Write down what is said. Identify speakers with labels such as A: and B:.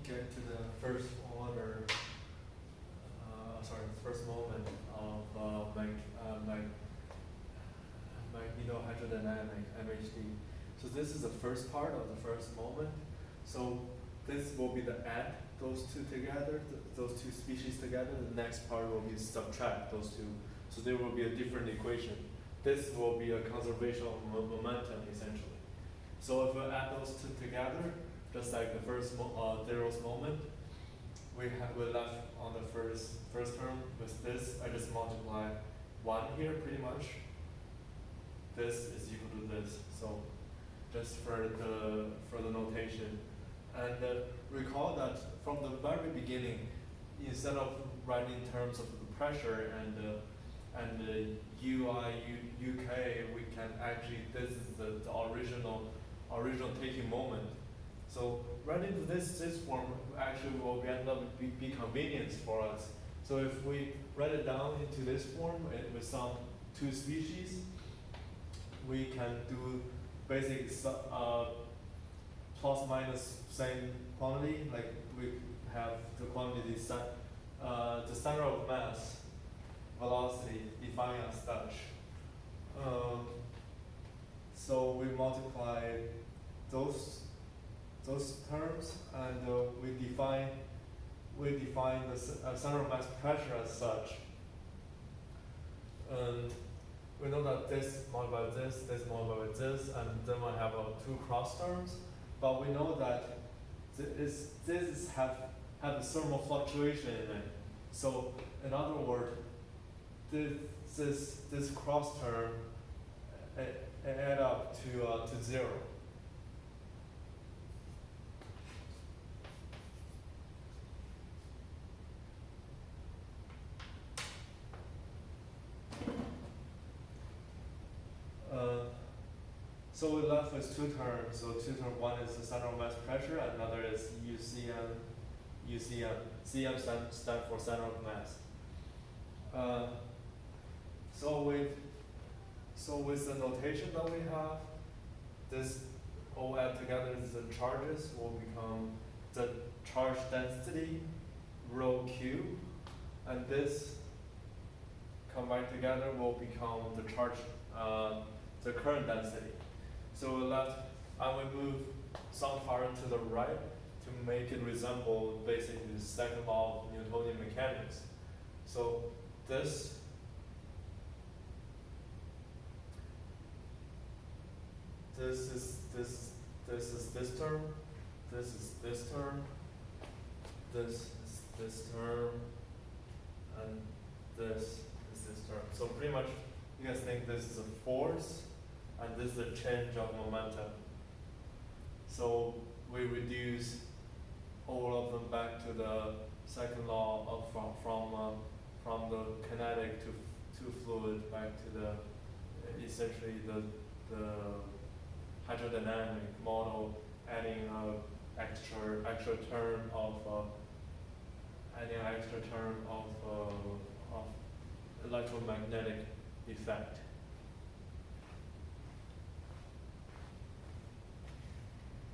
A: get to the first order, first moment of magnetohydrodynamic (MHD). So this is the first part of the first moment. So this will be the add those two together, those two species together. The next part will be subtract those two. So there will be a different equation. This will be a conservation of momentum essentially. So if we add those two together, just like the first zeros moment, we're left on the first term with this. I just multiply 1 here pretty much. This is equal to this. So just for the notation. And recall that from the very beginning, instead of writing in terms of the pressure and UI, UK, we can actually, this is the original taking moment. So writing this form actually will end up be convenience for us. So if we write it down into this form with some two species, we can do basic plus minus same quantity, like we have the quantity set, the center of mass, velocity defined as such. So we multiply those terms, and we define the center of mass pressure as such. And we know that this multiplied by this multiplied by this, and then we have two cross terms. But we know that this have a thermal fluctuation in it. So in other words, this cross term add up to 0. So we're left with two terms. So two terms, one is the center of mass pressure, and another is UCM. CM stands for center of mass. So with the notation that we have, this all add together, the charges will become the charge density rho Q, and this combined together will become the charge, the current density. So we're left, and we move some part to the right to make it resemble basically the second law of Newtonian mechanics. So this is this term, this is this term, this is this term, and this is this term. So pretty much you guys think this is a force, and this is a change of momentum. So we reduce all of them back to the second law of from the kinetic to fluid back to the essentially the hydrodynamic model, adding an extra term of electromagnetic effect.